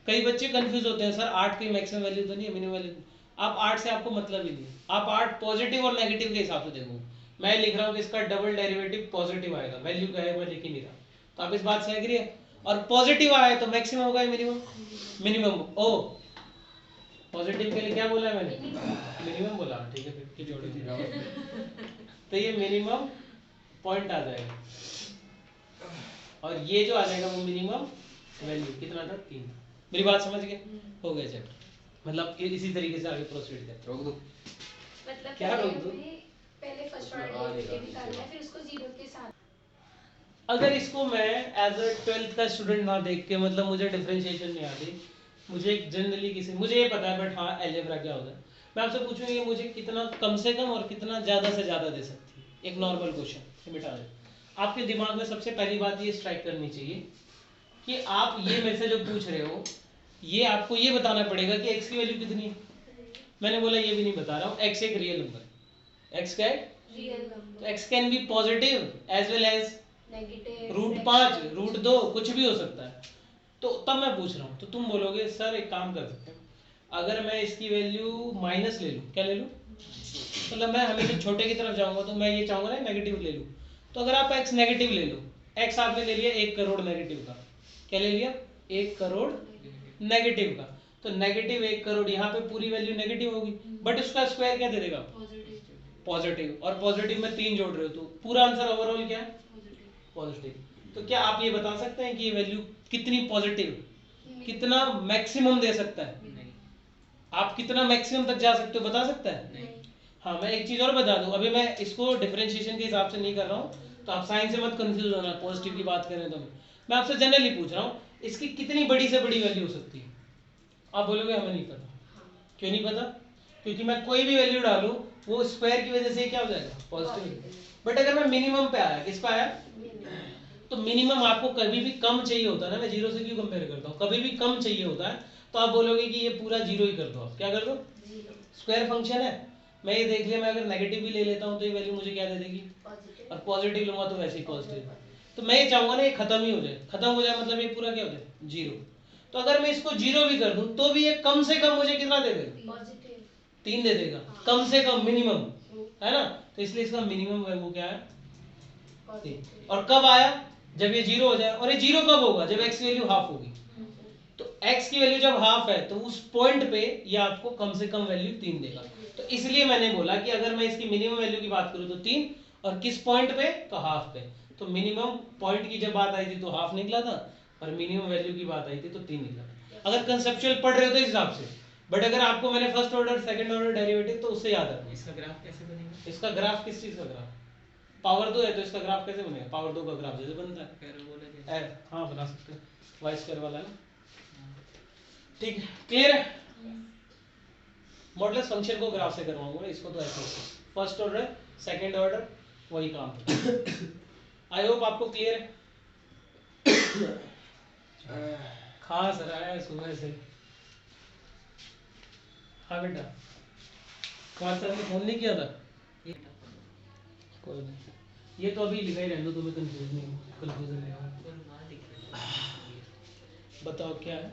कई बच्चे कंफ्यूज होते हैं, सर 8 की मैक्सिमम वैल्यू तो नहीं है, मिनिमम वैल्यू। आप 8 से आपको मतलब ही नहीं है। आप 8 पॉजिटिव और नेगेटिव के हिसाब से देखो। मैं लिख रहा हूँ कि इसका डबल डेरिवेटिव पॉजिटिव आएगा, वैल्यू क्या है मैं लिख ही नहीं रहा, तो आप इस बात से एग्री है? और पॉजिटिव आया तो मैक्सिमम होगा या मिनिमम? मिनिमम। ओ पॉजिटिव के लिए क्या बोला है मैंने? मिनिमम बोला, ठीक है फिर की जोड़ी दी तो ये मिनिमम पॉइंट आ जाएगा और ये जो आ जाएगा वो मिनिमम वैल्यू। कितना था? 3। मेरी बात समझ गए? हो गया चैप्टर। मतलब इसी तरीके से आगे प्रोसीड करते। रोक दो। मतलब क्या रोक दो? पहले फर्स्ट ऑर्डर डेरिवेटिव निकालना है, फिर उसको 0 के साथ। अगर इसको मैं एज अ 12th का स्टूडेंट ना देख के, मतलब मुझे डिफरेंशिएशन नहीं आती, मुझे जनरली किसी, मुझे ये पता है बट हाँ अलजेब्रा क्या होता है, मैं आपसे पूछूंगी ये मुझे कितना कम से कम और कितना ज़्यादा से ज़्यादा दे सकती है? एक नॉर्मल क्वेश्चन मिटा दे। आपके दिमाग में सबसे पहली बात ये स्ट्राइक करनी चाहिए कि आप ये मेरे से जो पूछ रहे हो, ये आपको ये बताना पड़ेगा कि x की वैल्यू कितनी है। मैंने बोला ये भी नहीं बता रहा हूँ, x एक रियल नंबर है। x क्या है? रियल तो number. x can be positive as well as negative √5, √2, कुछ भी हो सकता है। तो तब मैं पूछ रहा हूँ, तो तुम बोलोगे सर एक काम कर सकते हैं, अगर मैं इसकी वैल्यू माइनस ले लूँ, क्या ले लूँ? मतलब मैं हमेशा छोटे की तरफ जाऊंगा तो मैं ये चाहूंगा ना नेगेटिव ले लूँ। तो अगर आप x नेगेटिव ले लो, x आपने ले लिया 1 करोड़ नेगेटिव का, क्या ले लिया? 1 करोड़ नेगेटिव का। तो नेगेटिव 1 करोड़, यहाँ पे पूरी वैल्यू नेगेटिव होगी, बट उसका स्क्वायर क्या दे देगा? पॉजिटिव। और पॉजिटिव में 3 जोड़ रहे हो तो पूरा आंसर ओवरऑल क्या है? पॉजिटिव। तो क्या आप ये बता सकते हैं कि ये वैल्यू कितनी पॉजिटिव, कितना मैक्सिमम दे सकता है? नहीं। आप कितना मैक्सिमम तक जा सकते हो बता सकता है? नहीं। हाँ मैं एक चीज और बता दूं, अभी मैं इसको डिफरेंशिएशन के हिसाब से नहीं कर रहा हूँ, तो आप साइन से मत कंफ्यूज होना। पॉजिटिव की बात करें तो मैं आपसे जनरली पूछ रहा हूँ इसकी कितनी बड़ी से बड़ी वैल्यू हो सकती है? आप बोलोगे हमें नहीं पता। क्यों नहीं पता? क्योंकि मैं कोई भी वैल्यू डालूं वो स्क्वायर की वजह से क्या हो जाएगा? पॉजिटिव। बट अगर मैं मिनिमम पे आया, किस पे आया? तो मिनिमम आपको कभी भी कम चाहिए होता है ना, मैं 0 से क्यों कंपेयर करता हूँ, कभी भी कम चाहिए होता है तो आप बोलोगे कि ये पूरा 0 ही कर दो। आप क्या कर दो? स्क्वायर फंक्शन है। मैं ये देख लिया, मैं अगर नेगेटिव भी ले लेता हूँ तो ये वैल्यू मुझे क्या दे देगी? और पॉजिटिव लूंगा तो वैसे ही पॉजिटिव। तो मैं ये चाहूंगा ना ये खत्म ही हो जाए, खत्म हो जाए मतलब ये पूरा क्या हो जाए? 0। तो अगर मैं इसको 0 भी कर दूं तो भी ये कम से कम मुझे कितना दे देगा? 3 दे देगा, कम से कम, मिनिमम, है ना। तो इसलिए इसका मिनिमम वैल्यू क्या है? 3। और कब आया? जब ये 0 हो जाए। और ये 0 कब होगा? जब x की वैल्यू हाफ होगी। तो x की वैल्यू जब हाफ है तो उस पॉइंट पे ये आपको कम से कम वैल्यू 3 देगा। तो इसलिए मैंने बोला कि अगर मैं इसकी मिनिमम वैल्यू की बात करूं तो 3, और किस पॉइंट पे? तो हाफ पे। तो मिनिमम पॉइंट की जब बात आई थी तो हाफ निकला था, और मिनिमम वैल्यू की बात आई थी तो 3 निकला था। अगर कंसेप्चुअल पढ़ रहे हो तो इस हिसाब से, बट अगर आपको मैंने first order second order derivative तो उससे याद है। इसका ग्राफ कैसे बनेगा? इसका ग्राफ किस चीज का ग्राफ? पावर 2 है तो इसका ग्राफ कैसे बनेगा? पावर 2 का ग्राफ जैसे बनता है पैराबोला जैसे। हाँ बना सकते हैं, वाई स्क्वायर वाला ना। ठीक है, क्लियर है? मॉडुलस फंक्शन को ग्राफ से करवाऊंगा, इसको तो ऐसे फर्स्ट ऑर्डर सेकंड ऑर्डर वही काम। आई होप आपको क्लियर है। खास रहा है सुबह से। हाँ बेटा, कौन सर ने फोन नहीं किया था? कोई नहीं, ये तो अभी लिखा ही रहने दो, तुम्हें कंफ्यूजन नहीं हो। बताओ क्या है?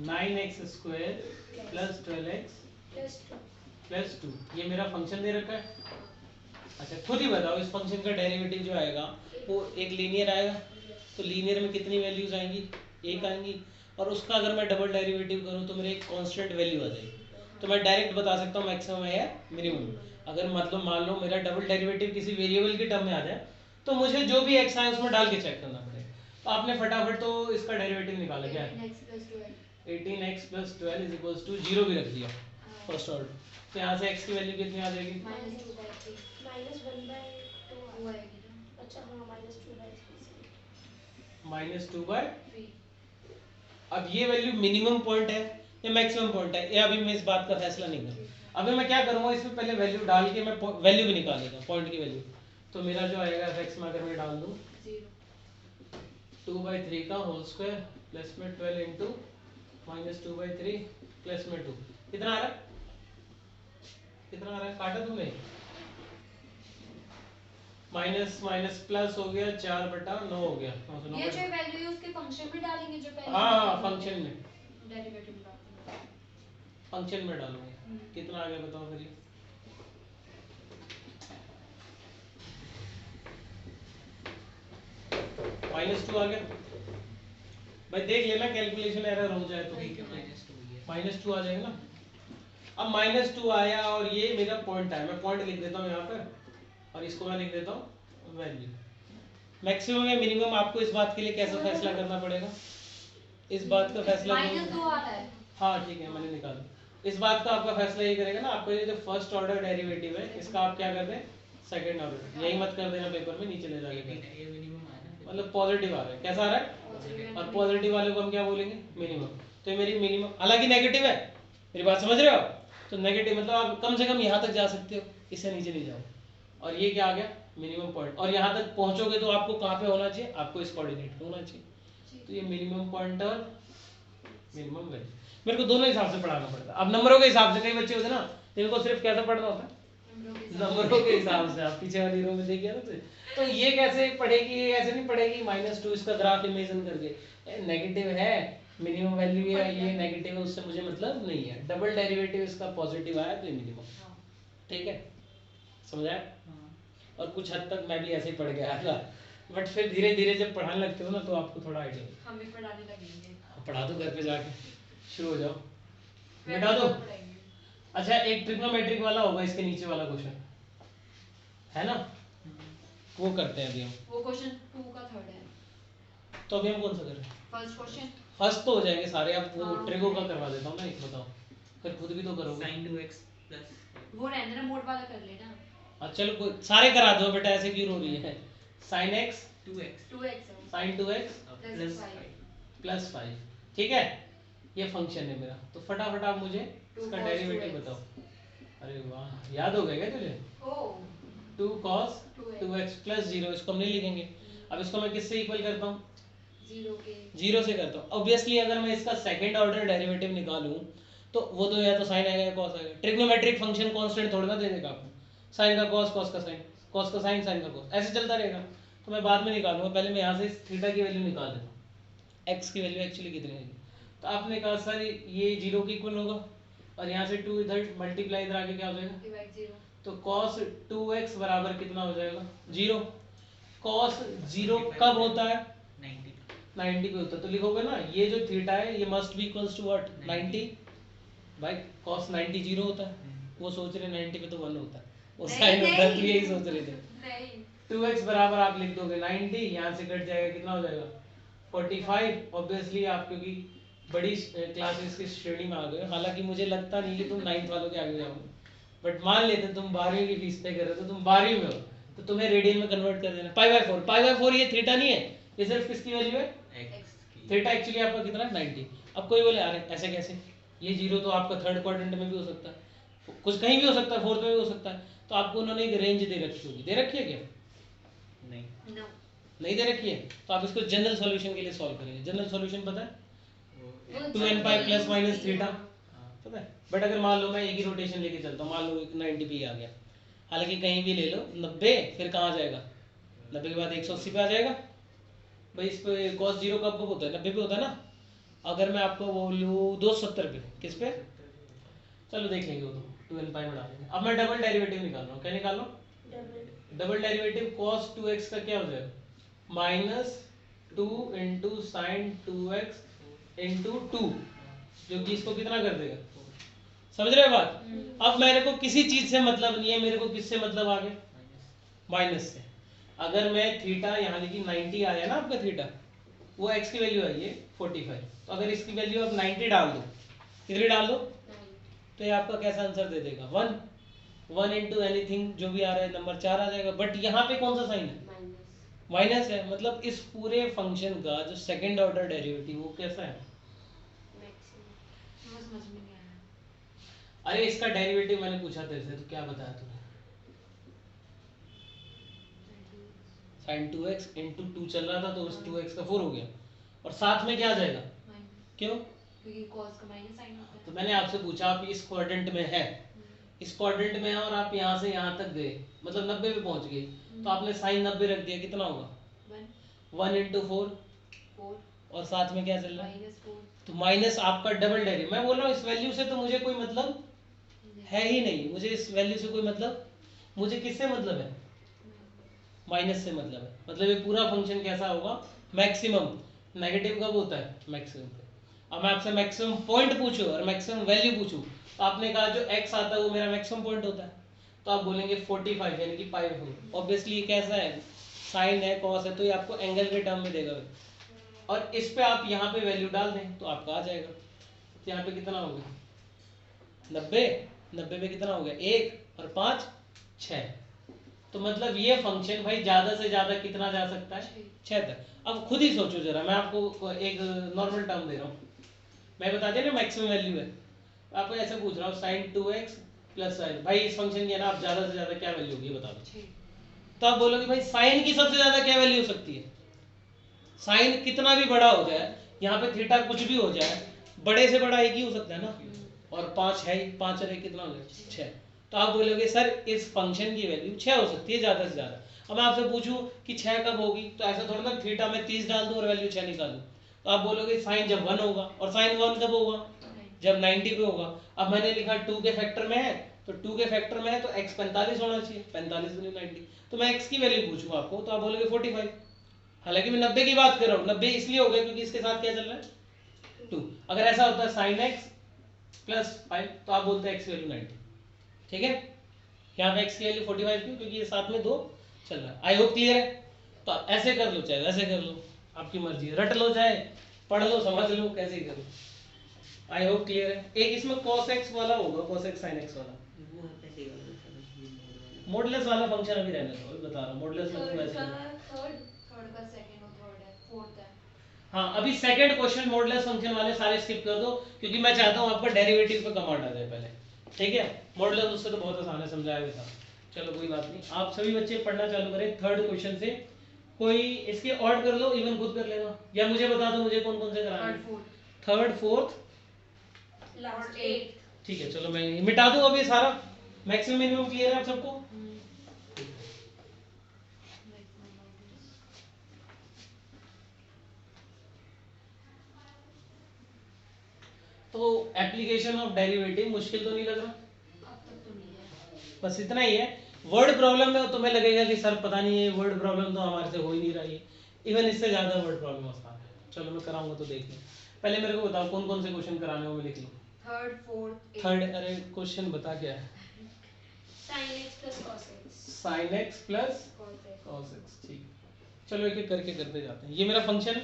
9x square plus 12x plus 2, ये मेरा फंक्शन दे रखा है। अच्छा खुद ही बताओ, इस फंक्शन का डेरिवेटिव जो आएगा वो एक लीनियर आएगा, तो लीनियर में कितनी वैल्यूज आएंगी? एक आएंगी। और उसका अगर मैं डबल डेरिवेटिव करूँ तो मेरे एक कांस्टेंट वैल्यू आ जाएगी, तो मैं डायरेक्ट बता सकता हूँ मैक्सिमम है या मिनिमम। अगर मतलब मान लो मेरा डबल डेरिवेटिव किसी वेरिएबल के टर्म में आ जाए तो मुझे जो भी एक्स आए उसमें डाल के चेक करना पड़ेगा। तो आपने फटाफट तो इसका डेरिवेटिव निकाला, क्या है? 18x plus 12 is equals to 0 भी रख दिया फर्स्ट ऑर्डर, तो यहाँ से x की वैल्यू कितनी आ जाएगी? अच्छा हाँ -2/3। अब ये वैल्यू मिनिमम पॉइंट है या मैक्सिमम पॉइंट है, ये अभी मैं इस बात का फैसला नहीं करूँ। अभी मैं क्या करूँगा, इसमें पहले वैल्यू डाल के मैं वैल्यू भी निकालेगा, पॉइंट की वैल्यू। तो मेरा जो आएगा fx में अगर मैं डाल दूँ 2/3 का होल स्क्वायर प्लस में 12 इंटू -2/3 प्लस में 2, कितना आ रहा है? कितना आ रहा है? काटा तुमने? माइनस माइनस प्लस हो गया 4/9 हो गया। ये जो वैल्यू है उसके फंक्शन में डालेंगे जो पहले। हाँ फंक्शन में, डेरिवेटिव डालेंगे फंक्शन में डालूंगा। कितना आ गया बताओ फिर? -2 आ गया भाई, देख लेना कैलकुलेशन एरर हो जाए तो। -2 आ जाएगा ना। अब -2 आया और ये मेरा पॉइंट है, मैं पॉइंट लिख देता हूँ यहाँ पर और इसको मैं लिख देता हूँ वैल्यू। मैक्सिमम या मिनिमम आपको इस बात के लिए कैसा फैसला करना पड़ेगा? इस बात का फैसला -2 आ रहा है। हाँ ठीक है, मैंने निकाला। इस बात का आपका फैसला ये करेगा ना, आपका ये जो फर्स्ट ऑर्डर डेरिवेटिव है इसका आप क्या कर दें? Second order. यही मत कर देना पेपर में, नीचे ले जाके। मतलब पॉजिटिव आ रहा है, कैसा आ रहा है? और पॉजिटिव वाले को हम क्या बोलेंगे? मिनिमम। तो ये मेरी मिनिमम, हालांकि नेगेटिव है, मेरी बात समझ रहे हो आप? तो नेगेटिव मतलब आप कम से कम यहाँ तक जा सकते हो, इससे नीचे नहीं जाओ। और ये क्या आ गया? Minimum point. और यहाँ तक पहुंचोगे तो आपको कहाँ पे होना चाहिए? आपको इस कोऑर्डिनेट पे होना चाहिए। तो ये मिनिमम पॉइंट और मिनिमम वैल्यू मेरे को दोनों हिसाब से पढ़ाना पड़ता है। अब नंबरों के हिसाब से, कई बच्चे होते हैं ना जिनको सिर्फ कैसा पढ़ना होता है? नंबरों के हिसाब से। आप पीछे वाली रो में देखिए ना, तो ये कैसे पढ़ेगी? ऐसे नहीं पढ़ेगी। -2 इसका ग्राफ इमेजिन करके, नेगेटिव है, मिनिमम वैल्यू है, ये नेगेटिव है, उससे मुझे मतलब नहीं है। डबल डेरिवेटिव इसका पॉजिटिव आया तो ये मिनिमम। ठीक है, समझाया? और कुछ हद तक मैं भी ऐसे ही पढ़ गया था, बट फिर धीरे धीरे जब पढ़ाने लगते हो ना तो आपको थोड़ा आइडिया। हम भी पढ़ाने लगेंगे। पढ़ा दो घर पे जाके, शुरू हो जाओ, मिटा दो। अच्छा एक ट्रिग्नोमेट्रिक वाला होगा इसके नीचे वाला क्वेश्चन, है ना? वो करते हैं अभी हम। वो क्वेश्चन 2 का थर्ड है। तो अभी हम कौन सा कर रहे हैं? First question. फर्स्ट तो हो जाएंगे सारे। अब वो हाँ। ट्रिगो का करवा देता हूँ ना, एक बताओ, फिर खुद भी तो करोगे। sin 2x प्लस वो रहने दे, मोड वाला कर लेना। अच्छा चलो सारे करा दो बेटा, ऐसे क्यों रो रही है? sin x 2x 2x sin 2x plus plus 5, ठीक है? ये फंक्शन है मेरा। तो फटाफट आप मुझे इसका डेरिवेटिव बताओ। अरे वाह, याद हो गया क्या तुझे? 2 cos 2x प्लस 0, इसको हम नहीं लिखेंगे। अब इसको मैं किससे इक्वल करता हूँ? 0 से करता हूँ। ऑब्वियसली अगर मैं इसका सेकंड ऑर्डर डेरिवेटिव निकालूं तो वो तो या तो साइन आएगा या कॉस आएगा। ट्रिग्नोमेट्रिक फंक्शन कांस्टेंट थोड़ा ना दे देगा आपको, साइन का कॉस, कॉस का साइन, कॉस का साइन, साइन का कॉस, ऐसे चलता रहेगा। तो मैं बाद में निकालूंगा, पहले मैं यहाँ से थीटा की वैल्यू निकाल देता हूँ। एक्स की वैल्यू एक्चुअली कितनी है? तो आपने कहा सर ये 0 के इक्वल होगा, और यहाँ से 2 इधर मल्टीप्लाई इधर आके क्या हो जाएगा? तो cos 2x बराबर कितना हो जाएगा? 0। cos 0 कब होता है? 90 पे होता है। तो लिखोगे ना ये जो थीटा है ये must be equals to what? 90। भाई cos 90 0 होता है, वो सोच रहे 90 पे तो 1 होता है, वो साइन होता है, तो यही सोच रहे थे। नहीं 2x बराबर आप लिख दोगे 90, यहाँ से कट जाएगा, कितना हो जाएगा? 45। ऑब्वियसली आप क्योंकि बड़ी क्लासेस की श्रेणी में आ गए, हालांकि मुझे लगता नहीं कि तुम 9th वालों के आगे जाओगे, बट मान लेते तुम 12वीं की फीस पे कर रहे हो तो तुम 12वीं में हो तो तुम्हें रेडियन में कन्वर्ट कर देना पाई बाय 4 ये थीटा नहीं है, ये सिर्फ किसकी वैल्यू है, एक्स की थीटा एक्चुअली आपका कितना है 90। अब कोई बोले अरे ऐसे कैसे, ये जीरो तो आपका थर्ड क्वाड्रेंट में भी हो सकता है, कुछ कहीं भी हो सकता है, फोर्थ में भी हो सकता है, तो आपको उन्होंने एक रेंज दे रखी होगी, दे रखी है क्या, नहीं नो नहीं दे रखी है, तो आप इसको जनरल सॉल्यूशन के लिए सॉल्व करेंगे। जनरल सॉल्यूशन पता है वो 2n pi plus minus theta, हाँ, पता है। बट अगर मान लो मैं एक ही रोटेशन लेके चलता हूँ, मान लो 90 पे आ गया, हालांकि कहीं भी ले लो 90, फिर कहाँ जाएगा 90 के बाद 180 पे आ जाएगा भाई। इस पे cos जीरो कब कब होता है, 90 पे होता है ना। अगर मैं आपको बोलूँ 270 पे, किस पे, चलो देख लेंगे वो तो 2n पाई में डालेंगे। अब मैं डबल डेरिवेटिव निकाल रहा हूँ, क्या निकाल रहा हूँ, डबल डेरिवेटिव cos 2x का क्या हो जाएगा, minus 2 into sine 2x into 2, जो कि इसको कितना कर देगा, समझ रहे हो बात। अब मेरे को किसी चीज से मतलब नहीं है, मेरे को किससे मतलब आ गया, माइनस से। अगर मैं थीटा यहाँ लिखी 90 आया ना आपका थीटा, वो x की वैल्यू आई है 45, तो अगर इसकी वैल्यू आप 90 डाल दो, कितनी डाल दो, तो ये आपका कैसा आंसर दे देगा 1 इंटू एनीथिंग जो भी आ रहा है नंबर 4 आ जाएगा। बट यहाँ पे कौन सा साइन है, माइनस है, मतलब इस पूरे फंक्शन का जो सेकंड ऑर्डर डेरिवेटिव वो कैसा है, वो समझ में नहीं आया। अरे इसका डेरिवेटिव मैंने पूछा तेरे से तो क्या बताया तूने, साइन 2x इंटू 2 चल रहा था तो उस 2x का 4 हो गया, और साथ में क्या आ जाएगा, माइनस क्यों, क्योंकि cos का माइनस साइन होता है। तो मैंने आपसे पूछा आप इस क्वाड्रेंट में है, इस क्वाड्रेंट में है और आप यहाँ से यहाँ तक गए, मतलब 90 पे पहुंच गए, तो आपने साइन 90 रख दिया, कितना होगा 1 इंटू 4, 4 और साथ में क्या चल रहा है, माइनस 4 तो माइनस आपका डबल डेरिवेटिव। मैं बोल रहा हूँ इस वैल्यू से तो मुझे कोई मतलब है ही नहीं, मुझे इस वैल्यू से कोई मतलब, मुझे किससे मतलब है, माइनस से मतलब है। मतलब ये पूरा फंक्शन कैसा होगा, मैक्सिमम, नेगेटिव कब होता है, मैक्सिमम पे। अब मैं आपसे मैक्सिमम पॉइंट पूछूं और मैक्सिमम वैल्यू पूछूं, तो आपने कहा जो x आता है वो मेरा मैक्सिमम पॉइंट होता है, तो आप बोलेंगे 45 यानी कि पाई 4। ऑब्वियसली ये कैसा है, साइन है कॉस है, तो ये आपको एंगल के टर्म में देगा, और इस पे आप यहाँ पे वैल्यू डाल दें तो आपका आ जाएगा। तो यहाँ पे कितना हो गया 90 पे कितना हो गया 1 और 5 6, तो मतलब ये फंक्शन भाई ज्यादा से ज्यादा कितना जा सकता है 6 तक। अब खुद ही सोचो जरा, मैं आपको एक नॉर्मल टर्म दे रहा हूँ, मैं बता दिया ना मैक्सिमम वैल्यू है, आपको ऐसे पूछ रहा हूँ साइन 2x प्लस साइन, भाई इस फंक्शन की ना आप ज्यादा से ज्यादा क्या वैल्यू होगी बता दो, तो आप बोलोगे भाई साइन की सबसे ज्यादा क्या वैल्यू हो सकती है, साइन कितना भी बड़ा हो जाए, यहाँ पे थीटा कुछ भी हो जाए, बड़े से बड़ा एक ही हो सकता है ना, और 5 है ही, 5 और 1 कितना हो गया 6, तो आप बोलोगे सर इस फंक्शन की वैल्यू 6 हो सकती है ज्यादा से ज्यादा। अब मैं आपसे पूछूं कि 6 कब होगी, तो ऐसा थोड़ा ना थीटा में 30 डाल दूं और वैल्यू 6 निकालूं, तो आप बोलोगे साइन जब 1 होगा, और साइन 1 कब होगा, जब 90 पे होगा। अब मैंने लिखा 2 के फैक्टर में है, तो 2 के फैक्टर में है तो x 45 होना चाहिए, 45 गुनी 90, तो मैं x की वैल्यू पूछूं आपको तो आप बोलोगे 45, हालांकि मैं 90 की बात कर रहा हूँ, 90 इसलिए हो गया क्योंकि इसके साथ क्या चल रहा है 2। अगर ऐसा होता है साइन x प्लस 5 तो आप बोलते हैं x की वैल्यू 90, ठीक है। यहाँ पे x की वैल्यू 45 क्यों, क्योंकि ये साथ में 2 चल रहा है। आई होप क्लियर है। तो आप ऐसे कर लो चाहे वैसे कर लो, आपकी मर्जी है, रट लो चाहे पढ़ लो समझ लो कैसे ही करो। आई होप क्लियर है। एक इसमें cos x वाला होगा, cos x sin x वाला, वो पहले वाला था बस ये मोड वाला। मॉडुलस वाला फंक्शन अभी रहने दो, अभी बता रहा हूँ मॉडुलस में तो वैसे थर्ड का सेकंड और थर्ड है फोर्थ है। हाँ अभी सेकंड क्वेश्चन मॉडुलस फंक्शन वाले सारे स्किप कर दो, क्योंकि मैं चाहता हूँ आपका डेरिवेटिव पे कमांड आ जाए पहले, ठीक है। मॉडुलस उससे तो बहुत आसान है, समझाया भी था, चलो कोई बात नहीं। आप सभी बच्चे पढ़ना चालू करें थर्ड क्वेश्चन से। कोई इसके ऑड कर लो, इवन खुद कर लेना, या मुझे बता दो मुझे कौन कौन से कराने हैं। थर्ड फोर्थ लास्ट 8 ठीक है, चलो मैं मिटा दूं अभी सारा, मैक्सिमम मिनिमम क्लियर है आप सबको। तो एप्लीकेशन ऑफ डेरिवेटिव मुश्किल तो नहीं लग रहा, अब तक तो नहीं है। बस इतना ही है। वर्ड प्रॉब्लम में तुम्हें लगेगा कि सर पता नहीं है वर्ड प्रॉब्लम तो हमारे से हो ही नहीं रही है, इवन इससे ज्यादा वर्ड प्रॉब्लम आसान है। चलो मैं कराऊंगा तो देख लो, पहले मेरे को बताओ कौन कौन से क्वेश्चन कराने हो, मैं लिख लूँ। थर्ड फोर्थ थर्ड, अरे क्वेश्चन बता क्या है, sin x plus cos x sine x plus cos x cos x, ठीक है। चलो एक एक करके करते जाते हैं। ये मेरा फंक्शन,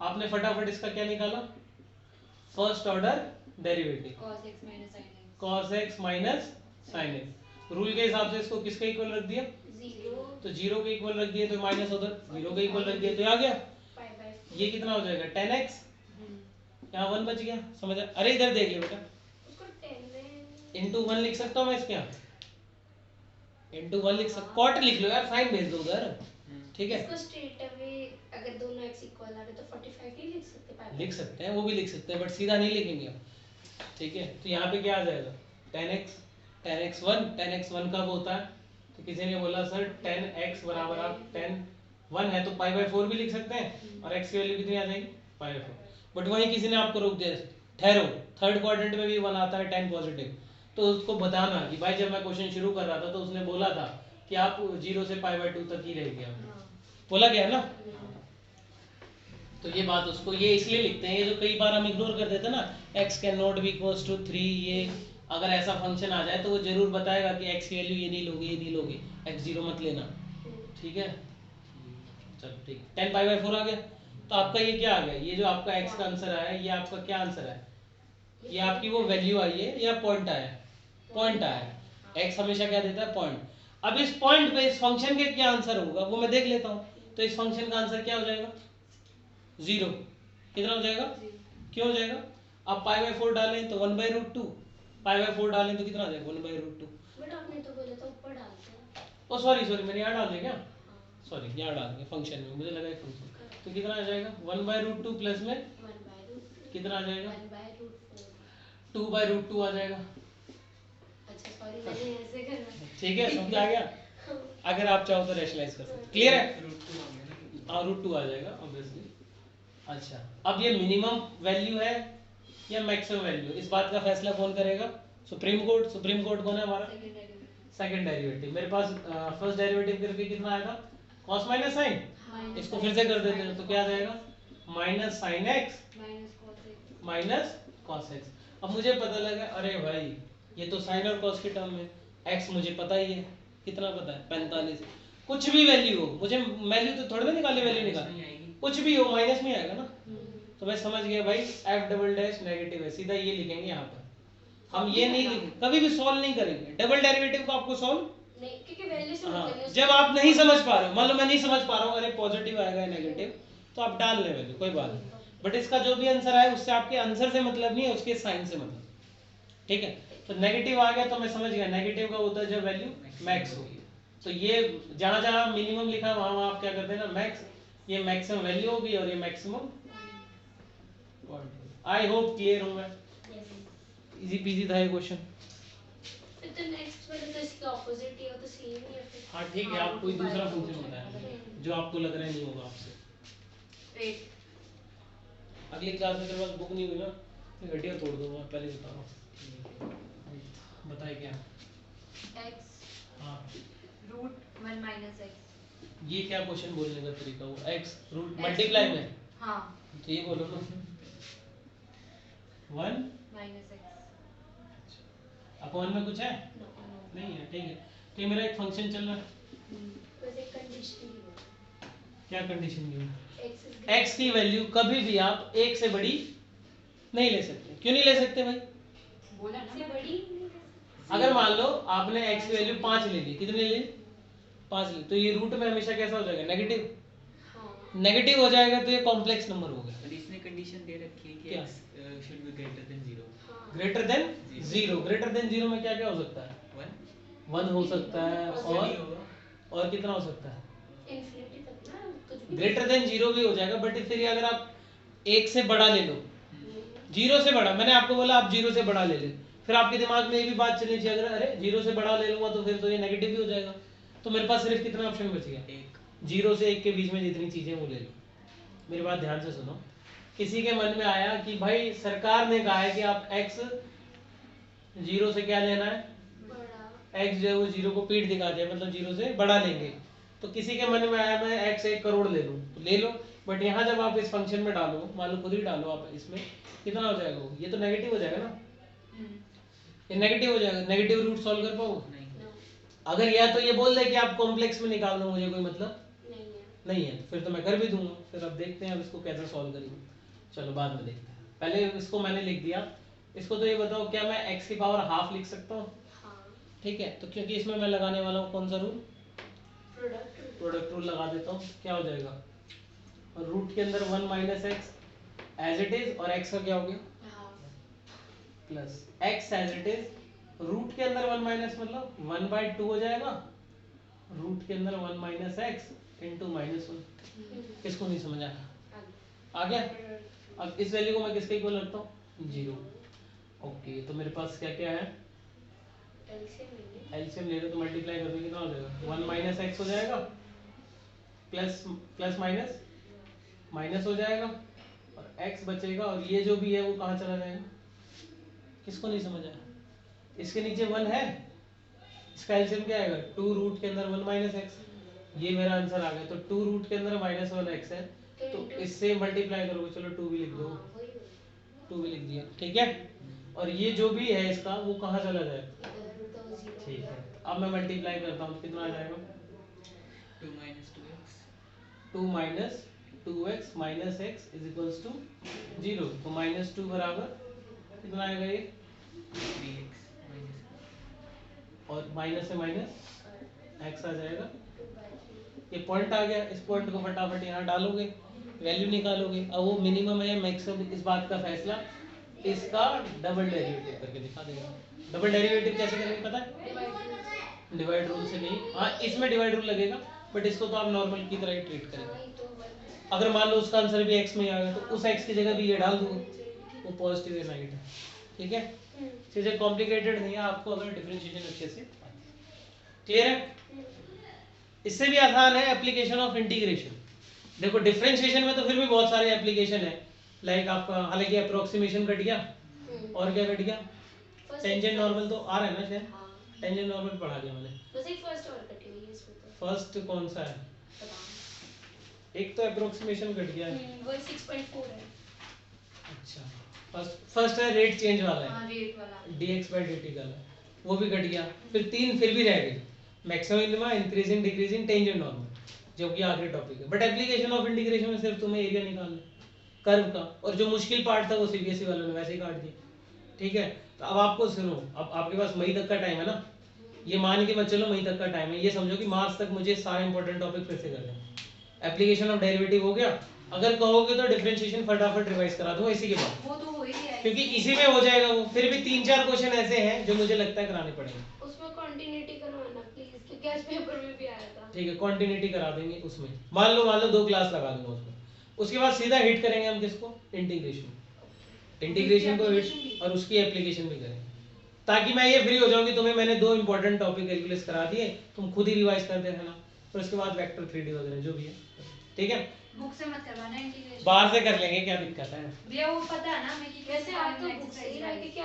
आपने फटाफट इसका क्या निकाला, first order derivative cos x minus sin x cos x minus sine x. Rule के हिसाब से इसको किसके इक्वल रख दिया? 0 तो 0 के इक्वल रख दिए तो माइनस उधर 0 के इक्वल रख दिए तो आ गया। पाई बाय ये कितना हो जाएगा 10x, हम्म, यहाँ 1 बच गया। समझ आया? अरे इधर देख ले बेटा, उसको 10 में इंटू 1 लिख सकता हूँ मैं इसके यहाँ, इंटू 1 लिख सकता, कॉट लिख लो यार, साइन भेज दो उधर, ठीक है? इसको स्ट्रेट अवे अगर दोनों x इक्वल आ रहे तो 45 ही लिख सकते पाई लिख सकते हैं, वो भी लिख सकते हैं, बट सीधा नहीं लिखेंगे हम, ठीक है? तो यहाँ पे क्या आ जाएगा 10x, 10x1 कब होता है? तो किसी ने बोला सर 10x बराबर आप 10 1 है तो पाई बाय 4 भी लिख सकते हैं, और x की वैल्यू कितनी आ जाएगी पाई बाय 4। बट वहीं किसी ने आपको रोक दिया, ठहरो, थर्ड क्वाड्रेंट में भी 1 आता है 10 पॉजिटिव, तो उसको बताना कि भाई जब मैं क्वेश्चन शुरू कर रहा था तो उसने बोला था कि आप 0 से पाई बाय 2 तक ही रह गया, बोला गया है ना? तो ये बात उसको, ये इसलिए लिखते हैं, ये जो कई बार हम इग्नोर कर देते हैं ना, x can not be equals to 3, ये अगर ऐसा फंक्शन आ जाए तो वो जरूर बताएगा कि x की वैल्यू ये नहीं लोगे, ये नहीं लोगे, x 0 मत लेना, ठीक है? चलो ठीक, 10 पाई बाय 4 आ गया। तो आपका ये क्या आ गया, ये जो आपका x का आंसर आया है, ये आपका क्या आंसर है? ये आपकी वो वैल्यू आई है या पॉइंट आया है? पॉइंट आया है। x हमेशा क्या देता है? पॉइंट। अब इस पॉइंट पे इस फंक्शन के क्या आंसर होगा वो मैं देख लेता हूँ। तो इस फंक्शन का आंसर क्या हो जाएगा? 0। कितना हो जाएगा? क्यों हो जाएगा? आप पाई बाय 4 डालें तो 1/√2, पाई बाय 4 डालें तो कितना आ जाएगा? 1/√2। बट आपने तो बोला था ऊपर डालते हैं। ओ सॉरी मैंने यहाँ डाल दिया क्या? सॉरी, यहाँ डाल दिया फंक्शन में, मुझे लगा फंक्शन। तो कितना आ जाएगा? 1/√2 प्लस में 1/√2 कितना आ जाएगा? 1/√4। 2/√2 आ जाएगा, अच्छा सॉरी मैंने ऐसे करना। ठीक है? समझ आ गया? अगर आप चाहो तो रैशनलाइज कर सकते, क्लियर है? हाँ √2 आ जाएगा ऑब्वियसली। अच्छा, अब ये मिनिमम वैल्यू है या मैक्सिमम वैल्यू, इस बात का फैसला कौन करेगा? Supreme court. सुप्रीम कोर्ट कौन है हमारा? Second derivative. मेरे पास फर्स्ट डेरिवेटिव करके कितना आया था? cos minus sine. इसको फिर से कर देते हैं तो क्या आ जाएगा? Minus sine x minus cos x. अब मुझे पता लगा, अरे भाई ये तो साइन और कॉस के टर्म में, एक्स मुझे पता ही है, कितना पता है? 45। कुछ भी वैल्यू हो, मुझे वैल्यू तो थोड़ी ना निकाली, वैल्यू निकाली, कुछ भी हो माइनस में आएगा ना। तो मैं समझ गया भाई एफ डबल डैश नेगेटिव है, सीधा ये लिखेंगे यहाँ पर। हम ये नहीं लिखेंगे, कभी भी सॉल्व नहीं करेंगे डबल डेरिवेटिव को, आपको सॉल्व नहीं क्योंकि वैल्यू से हाँ, मतलब जब आप नहीं समझ पा रहे हो, मान लो मैं नहीं समझ पा रहा हूँ, अरे पॉजिटिव आएगा या नेगेटिव, तो आप डाल ले वैल्यू, कोई बात नहीं। बट इसका जो भी आंसर आए उससे आपके आंसर से मतलब नहीं है, उसके साइन से मतलब, ठीक है? तो नेगेटिव आ गया तो मैं समझ गया नेगेटिव का होता है जब वैल्यू मैक्स होगी। तो ये जहां जहां मिनिमम लिखा है वहां आप क्या करते हैं ना, मैक्स, ये मैक्सिमम वैल्यू होगी और ये मैक्सिमम। आई होप क्लियर हूं मैं, इजी पीजी था ये क्वेश्चन। फिर तो नेक्स्ट वाला तो इसके ऑपोजिट ही हो तो सेम ही है फिर। हाँ ठीक है, आप कोई दूसरा फंक्शन बताएं जो आपको लग रहा है नहीं होगा आपसे। अगली क्लास में तेरे पास बुक नहीं हुई ना, तो घटिया तोड़ दूंगा, पहले बता रहा हूँ। बताए क्या? x हाँ, √1 - x। ये क्या क्वेश्चन बोलने का तरीका हुआ? x रूट मल्टीप्लाई में, हाँ तो ये बोलो ना 1 - x। अपॉन में कुछ है नहीं है, ठीक है? तो ये मेरा एक फंक्शन चल रहा है, बस एक कंडीशन ही है। क्या कंडीशन दी? x x की वैल्यू कभी भी आप 1 से बड़ी नहीं ले सकते। क्यों नहीं ले सकते भाई? बोला ना से बड़ी अगर मान लो आपने x की वैल्यू 5 ले ली, कितने ले ली? 5 ले, तो ये रूट में हमेशा कैसा हो जाएगा? नेगेटिव। हाँ नेगेटिव हो जाएगा तो ये कॉम्प्लेक्स नंबर हो गया। और इसने कंडीशन दे रखी है कि क्या? x should be greater than 0। हाँ ग्रेटर देन 0, ग्रेटर देन 0 में क्या क्या हो सकता है? 1 हो सकता है, और कितना हो सकता है? इन्फिनिटी तक ना कुछ भी ग्रेटर देन 0 भी हो जाएगा, बट फिर ये अगर आप 1 से बड़ा ले लो, 0 से बड़ा, मैंने आपको बोला आप 0 से बड़ा ले ले, फिर आपके दिमाग में ये भी बात चलनी चाहिए, अगर अरे 0 से बड़ा ले लूंगा तो फिर तो ये नेगेटिव भी हो जाएगा। तो मेरे पास सिर्फ कितना ऑप्शन बच गया? 0 से 1 के बीच में जितनी चीजें वो ले लो। मेरी बात ध्यान से सुनो, किसी के मन में आया कि भाई सरकार ने कहा है कि आप x 0 से क्या लेना है? बड़ा x जो है वो 0 को पीठ दिखा दिया, मतलब 0 से बड़ा लेंगे। तो किसी के मन में आया मैं x 1 करोड़ ले लूं, तो ले लो, बट यहाँ जब आप इस फंक्शन में डालो, मान लो खुद ही डालो आप, इसमें कितना हो जाएगा वो? ये तो नेगेटिव हो जाएगा ना, ये नेगेटिव हो जाएगा, नेगेटिव रूट सॉल्व कर पाओगे? अगर या तो ये बोल दे कि आप कॉम्प्लेक्स में निकाल दो, मुझे कोई मतलब नहीं है। नहीं है, फिर तो मैं कर भी दूंगा। फिर अब देखते हैं अब इसको कैसे सॉल्व करेंगे, चलो बाद में देखते हैं। पहले इसको मैंने लिख दिया, इसको तो ये बताओ क्या मैं x की पावर हाफ लिख सकता हूँ? हाँ ठीक है, तो क्योंकि इसमें मैं लगाने वाला हूँ कौन सा रूल, प्रोडक्ट रूल लगा देता हूँ। क्या हो जाएगा, और रूट के अंदर 1 minus x as it is, और एक्स का क्या हो गया plus x as it is, root के अंदर 1 माइनस मतलब 1/2 हो जाएगा, रूट के अंदर 1 माइनस एक्स इंटू -1। किसको नहीं समझ आया, आ गया। अब इस वैल्यू को मैं किसके इक्वल रखता हूँ, 0। ओके, तो मेरे पास क्या क्या है, एलसीएम ले लो तो मल्टीप्लाई कर दो, कितना हो जाएगा, 1 माइनस एक्स हो जाएगा, प्लस प्लस माइनस माइनस हो जाएगा, और एक्स बचेगा, और ये जो भी है वो कहाँ चला जाएगा, किसको नहीं समझ आया, इसके नीचे 1 है, इसका एलसीएम क्या आएगा, 2 रूट के अंदर 1 माइनस एक्स, ये मेरा आंसर आ गया। तो 2 रूट के अंदर -1 एक्स है, तो इससे मल्टीप्लाई करोगे, चलो 2 भी लिख दो, 2 भी लिख दिया, ठीक है। और ये जो भी है इसका वो कहाँ चला जाएगा, ठीक है। अब मैं मल्टीप्लाई करता हूँ, कितना आ जाएगा, 2 minus 2x 2 minus 2x minus x is equals to 0। तो -2 बराबर कितना आएगा ये, 3x minus और माइनस से माइनस एक्स आ जाएगा, ये पॉइंट आ गया। इस पॉइंट को फटाफट यहाँ डालोगे, वैल्यू निकालोगे। अब वो मिनिमम है मैक्सिमम, इस बात का फैसला इसका डबल डेरिवेटिव करके दिखा देगा। डबल डेरिवेटिव कैसे करेंगे पता है, डिवाइड रूल से नहीं, हाँ इसमें डिवाइड रूल लगेगा, बट इसको तो आप नॉर्मल की तरह ही ट्रीट करेंगे। अगर मान लो उसका आंसर भी एक्स में आ गया, तो उस एक्स की जगह भी ये डाल दूंगा, वो पॉजिटिव या नेगेटिव, ठीक है। चीजें कॉम्प्लिकेटेड नहीं है, आपको अगर डिफरेंशिएशन अच्छे से क्लियर है। इससे भी आसान है एप्लीकेशन ऑफ इंटीग्रेशन। देखो डिफरेंशिएशन में तो फिर भी बहुत सारे एप्लीकेशन है, लाइक आपका हालांकि अप्रोक्सीमेशन कट गया, और क्या कट गया, टेंजेंट नॉर्मल तो आ रहा है ना शायद, टेंजेंट नॉर्मल पढ़ा दिया मैंने। बस एक फर्स्ट और कटी हुई है इसमें तो, फर्स्ट कौन सा है, एक तो अप्रोक्सीमेशन कट गया है, वो 6.4 है। अच्छा फर्स्ट है रेट चेंज वाला है, हाँ रेट वाला dx/dt का है, वो भी कट गया। फिर 3 फिर भी रह गई, maximum minima, increasing decreasing, tangent normal, जो कि आखिरी टॉपिक है। बट एप्लीकेशन ऑफ इंटीग्रेशन में सिर्फ तुम्हें एरिया निकालना है कर्व का, और जो मुश्किल पार्ट था वो सीबीएसई वालों ने वैसे ही काट दिया, ठीक है। तो अब आपको सुनो, अब आपके पास मई तक का टाइम है ना, ये मान के मत चलो मई तक का टाइम है, ये समझो कि मार्च तक मुझे सारे इंपॉर्टेंट टॉपिक फिर से करने हैं। एप्लीकेशन ऑफ डेरिवेटिव हो गया, अगर कहोगे तो डिफरेंशिएशन फटाफट रिवाइज करा दूंगा इसी के बाद, वो तो हो ही गया है। क्योंकि इसी में हो जाएगा वो। फिर भी 3-4 क्वेश्चन ऐसे हैं जो मुझे लगता है कराने पड़ेंगे, उसमें कंटिन्यूटी करवाना प्लीज, क्योंकि आज पेपर में भी आया था। ठीक है। कॉन्टिन्यूटी करा देंगे उसमें, मान लो 2 क्लास लगा दूंगा उसमें, उसके बाद सीधा हिट करेंगे हम किसको, इंटीग्रेशन को हिट, और उसकी एप्लीकेशन भी करेंगे, ताकि मैं ये फ्री हो जाऊं कि तुम्हें मैंने 2 इंपॉर्टेंट टॉपिक कैलकुलेट करा दिए, तुम खुद ही रिवाइज कर देना, फिर उसके बाद वेक्टर 3D वगैरह जो भी है, ठीक है। बुक से मत करवाना इंटीग्रेशन, बाहर से कर लेंगे, क्या दिक्कत है। भैया वो पता है ना हमें कि वैसे आप तो बुक से ही रह के क्या